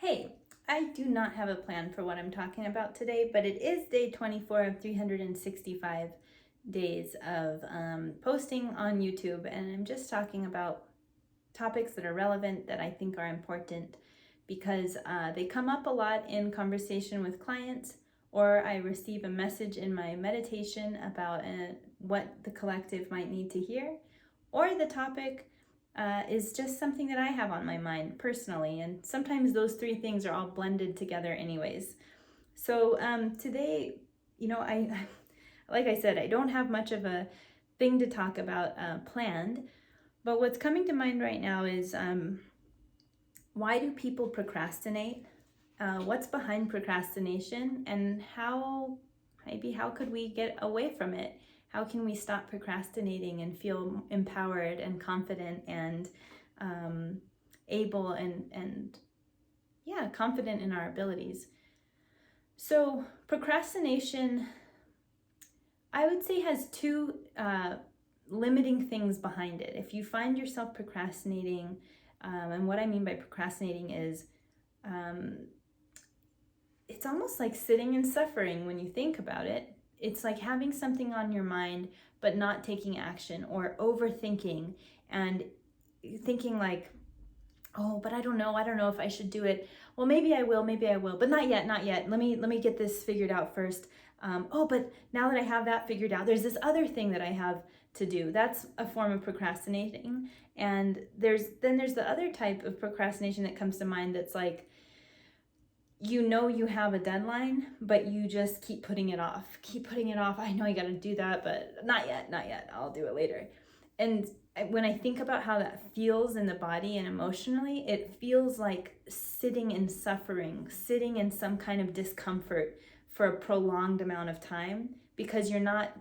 Hey, I do not have a plan for what I'm talking about today, but it is day 24 of 365 days of posting on YouTube, and I'm just talking about topics that are relevant that I think are important because they come up a lot in conversation with clients, or I receive a message in my meditation about what the collective might need to hear, or the topic is just something that I have on my mind personally. And sometimes those three things are all blended together anyways. So today, I like I said, I don't have much of a thing to talk about planned, but what's coming to mind right now is why do people procrastinate? What's behind procrastination, and how could we get away from it? How can we stop procrastinating and feel empowered and confident and able and confident in our abilities? So procrastination, I would say, has two limiting things behind it. If you find yourself procrastinating, and what I mean by procrastinating is it's almost like sitting and suffering when you think about it. It's like having something on your mind but not taking action, or overthinking and thinking like, oh, but I don't know if I should do it. Well, maybe I will, but not yet. Let me get this figured out first. Oh, but now that I have that figured out, there's this other thing that I have to do. That's a form of procrastinating. And there's the other type of procrastination that comes to mind that's like, you have a deadline, but you just keep putting it off. I know I got to do that, but not yet. I'll do it later. And when I think about how that feels in the body and emotionally, it feels like sitting in suffering, sitting in some kind of discomfort for a prolonged amount of time, because you're not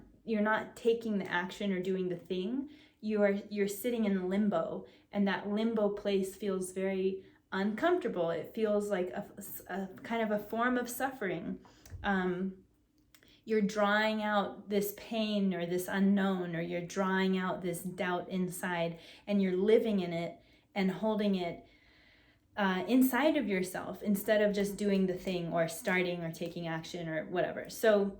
taking the action or doing the thing. You're sitting in limbo, and that limbo place feels very uncomfortable. It feels like a kind of a form of suffering. You're drawing out this pain or this unknown, or you're drawing out this doubt inside, and you're living in it and holding it inside of yourself instead of just doing the thing or starting or taking action or whatever. So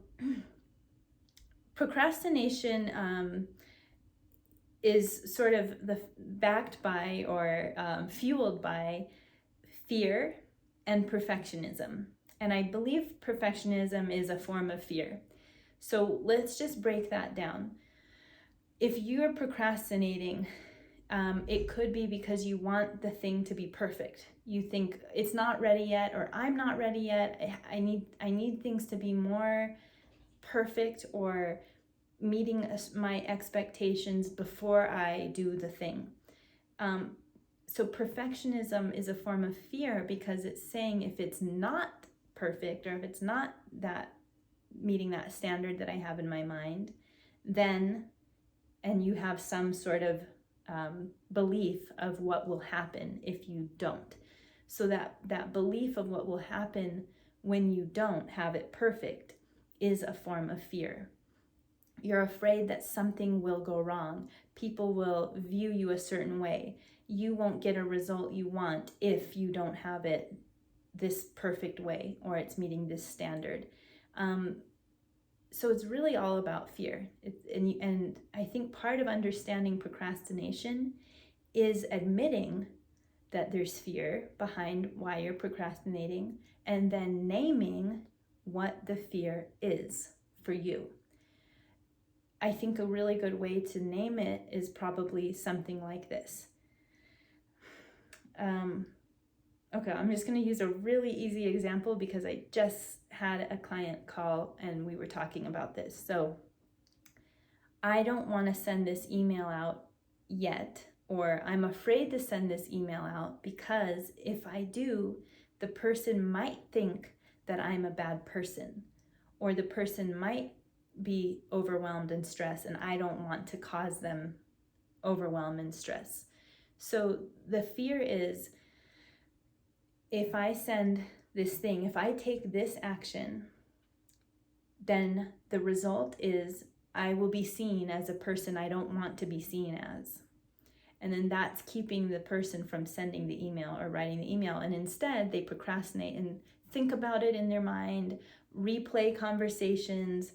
procrastination is sort of backed by or fueled by fear and perfectionism. And I believe perfectionism is a form of fear. So let's just break that down. If you're procrastinating, it could be because you want the thing to be perfect. You think it's not ready yet, or I'm not ready yet. I need things to be more perfect or meeting my expectations before I do the thing. So perfectionism is a form of fear, because it's saying if it's not perfect, or if it's not that meeting that standard that I have in my mind, then, and you have some sort of belief of what will happen if you don't. So that belief of what will happen when you don't have it perfect is a form of fear. You're afraid that something will go wrong. People will view you a certain way. You won't get a result you want if you don't have it this perfect way, or it's meeting this standard. So it's really all about fear. And I think part of understanding procrastination is admitting that there's fear behind why you're procrastinating, and then naming what the fear is for you. I think a really good way to name it is probably something like this. Okay, I'm just going to use a really easy example because I just had a client call and we were talking about this. So I don't want to send this email out yet, or I'm afraid to send this email out because if I do, the person might think that I'm a bad person, or the person might be overwhelmed and stressed, and I don't want to cause them overwhelm and stress. So the fear is, if I send this thing, if I take this action, then the result is I will be seen as a person I don't want to be seen as. And then that's keeping the person from sending the email or writing the email. And instead, they procrastinate and think about it in their mind, replay conversations,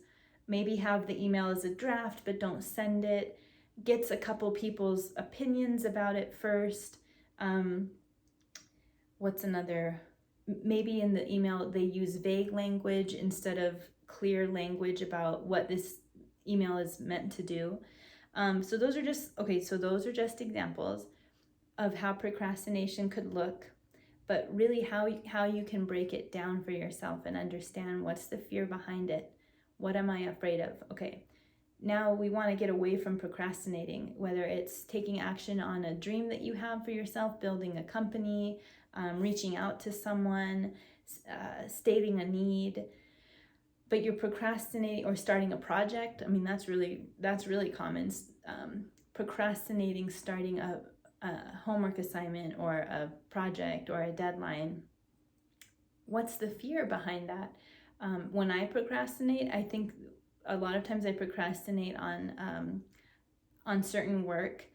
maybe have the email as a draft, but don't send it, gets a couple people's opinions about it first. What's another? Maybe in the email, they use vague language instead of clear language about what this email is meant to do. So those are just examples of how procrastination could look, but really how you can break it down for yourself and understand what's the fear behind it. What am I afraid of? Okay, now we want to get away from procrastinating, whether it's taking action on a dream that you have for yourself, building a company, reaching out to someone, stating a need, but you're procrastinating, or starting a project. I mean, that's really common. Procrastinating starting a homework assignment or a project or a deadline. What's the fear behind that? When I procrastinate, I think a lot of times I procrastinate on certain work,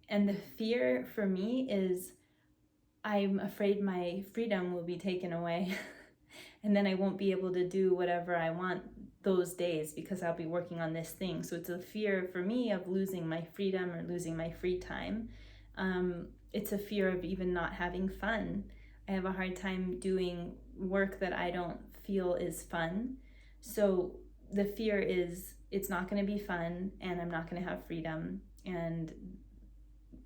and the fear for me is I'm afraid my freedom will be taken away. And then I won't be able to do whatever I want those days because I'll be working on this thing. So it's a fear for me of losing my freedom or losing my free time. It's a fear of even not having fun. I have a hard time doing work that I don't feel is fun. So the fear is it's not going to be fun and I'm not going to have freedom. And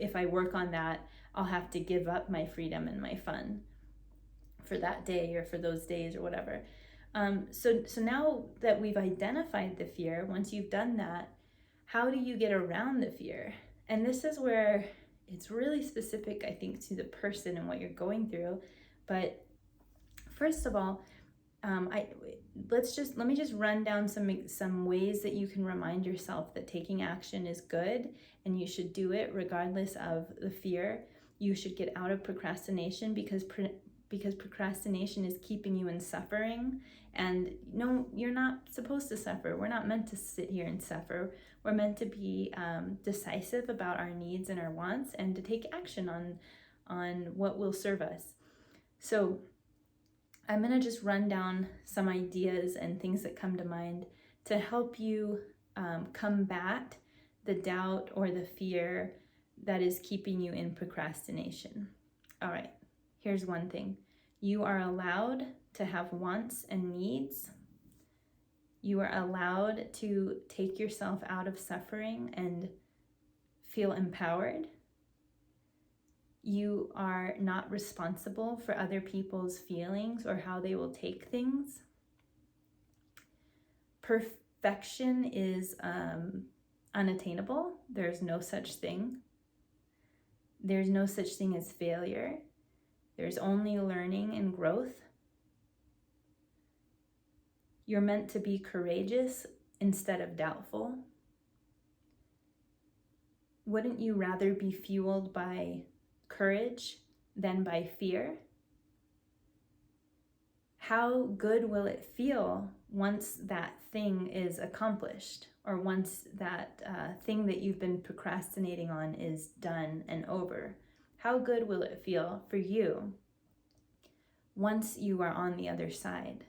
if I work on that, I'll have to give up my freedom and my fun for that day or for those days or whatever. So now that we've identified the fear, once you've done that, how do you get around the fear? And this is where it's really specific, I think, to the person and what you're going through. But first of all, let me just run down some ways that you can remind yourself that taking action is good and you should do it regardless of the fear. You should get out of procrastination because procrastination is keeping you in suffering. And no, you're not supposed to suffer. We're not meant to sit here and suffer. We're meant to be decisive about our needs and our wants and to take action on what will serve us. So I'm going to just run down some ideas and things that come to mind to help you combat the doubt or the fear that is keeping you in procrastination. All right, here's one thing. You are allowed to have wants and needs. You are allowed to take yourself out of suffering and feel empowered. You are not responsible for other people's feelings or how they will take things. Perfection is unattainable. There's no such thing. There's no such thing as failure. There's only learning and growth. You're meant to be courageous instead of doubtful. Wouldn't you rather be fueled by courage than by fear? How good will it feel once that thing is accomplished, or once that thing that you've been procrastinating on is done and over? How good will it feel for you once you are on the other side?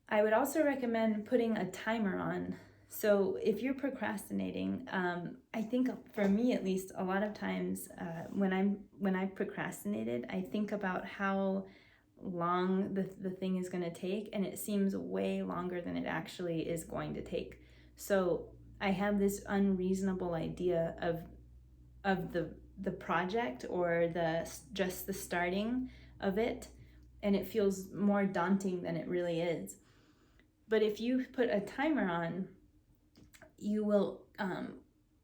I would also recommend putting a timer on. So if you're procrastinating, I think for me at least, a lot of times when I've procrastinated, I think about how long the thing is going to take, and it seems way longer than it actually is going to take. So I have this unreasonable idea of the project or just the starting of it, and it feels more daunting than it really is. But if you put a timer on, you will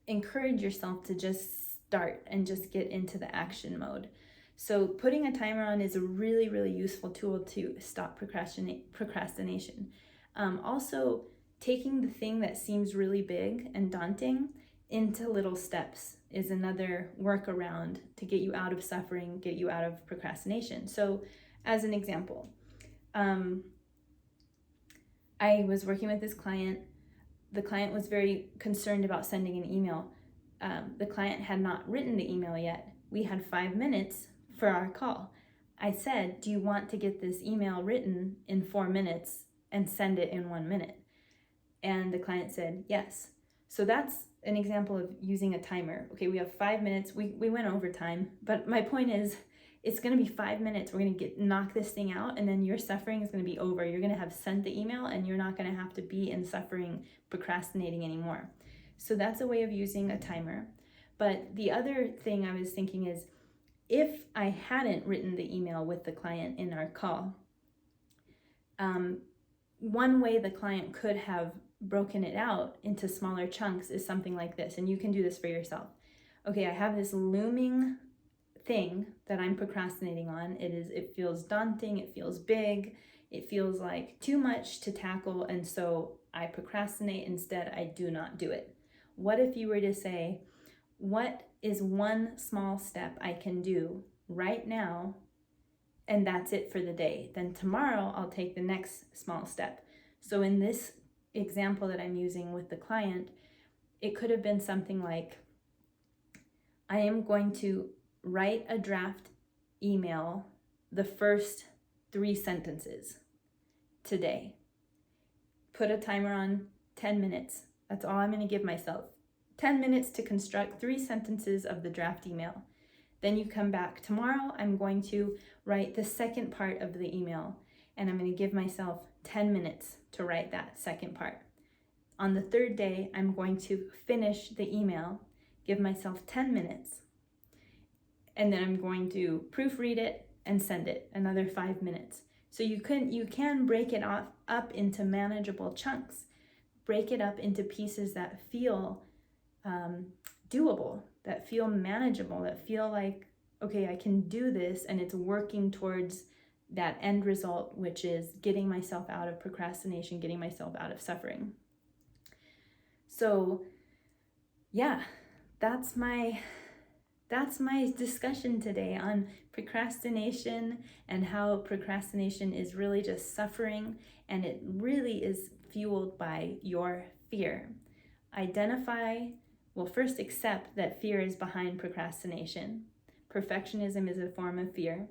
encourage yourself to just start and just get into the action mode. So putting a timer on is a really, really useful tool to stop procrastination. Also, taking the thing that seems really big and daunting into little steps is another workaround to get you out of suffering, get you out of procrastination. So as an example, I was working with this client. The client was very concerned about sending an email. the client had not written the email yet. We had 5 minutes for our call. I said, do you want to get this email written in 4 minutes and send it in 1 minute? And the client said, yes. So that's an example of using a timer. Okay, we have 5 minutes. We went over time, but my point is, it's going to be 5 minutes. We're going to knock this thing out, and then your suffering is going to be over. You're going to have sent the email, and you're not going to have to be in suffering, procrastinating anymore. So that's a way of using a timer. But the other thing I was thinking is, if I hadn't written the email with the client in our call, one way the client could have broken it out into smaller chunks is something like this, and you can do this for yourself. Okay, I have this looming thing that I'm procrastinating on. It feels daunting, it feels big, it feels like too much to tackle, and so I procrastinate. Instead, I do not do it. What if you were to say, what is one small step I can do right now, and that's it for the day? Then tomorrow I'll take the next small step. So in this example that I'm using with the client, it could have been something like, I am going to write a draft email, the first 3 sentences today. Put a timer on 10 minutes. That's all I'm going to give myself. 10 minutes to construct 3 sentences of the draft email. Then you come back. Tomorrow, I'm going to write the second part of the email, and I'm going to give myself 10 minutes to write that second part. On the third day, I'm going to finish the email, give myself 10 minutes, and then I'm going to proofread it and send it, another 5 minutes. So you can break it up into manageable chunks. Break it up into pieces that feel doable, that feel manageable, that feel like, okay, I can do this, and it's working towards that end result, which is getting myself out of procrastination, getting myself out of suffering. So yeah, that's my discussion today on procrastination, and how procrastination is really just suffering, and it really is fueled by your fear. First accept that fear is behind procrastination. Perfectionism is a form of fear.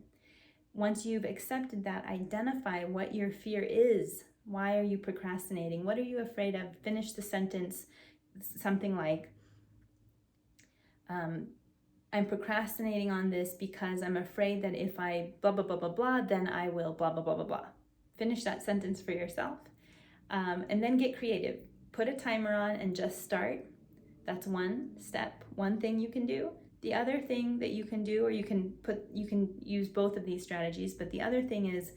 Once you've accepted that, identify what your fear is. Why are you procrastinating? What are you afraid of? Finish the sentence something like, I'm procrastinating on this because I'm afraid that if I blah, blah, blah, blah, blah, then I will blah, blah, blah, blah, blah. Finish that sentence for yourself. And then get creative. Put a timer on and just start. That's one step, one thing you can do. The other thing that you can do, or you can use both of these strategies, but the other thing is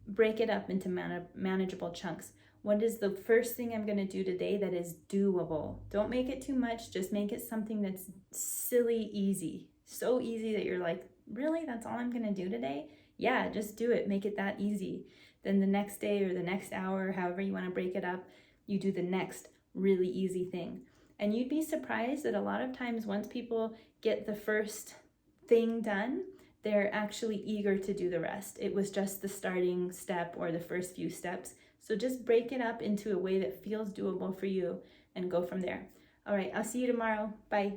break it up into manageable chunks. What is the first thing I'm going to do today that is doable? Don't make it too much. Just make it something that's silly easy. So easy that you're like, really? That's all I'm going to do today? Yeah, just do it. Make it that easy. Then the next day or the next hour, however you want to break it up, you do the next really easy thing. And you'd be surprised that a lot of times once people get the first thing done, they're actually eager to do the rest. It was just the starting step or the first few steps. So just break it up into a way that feels doable for you and go from there. All right, I'll see you tomorrow. Bye.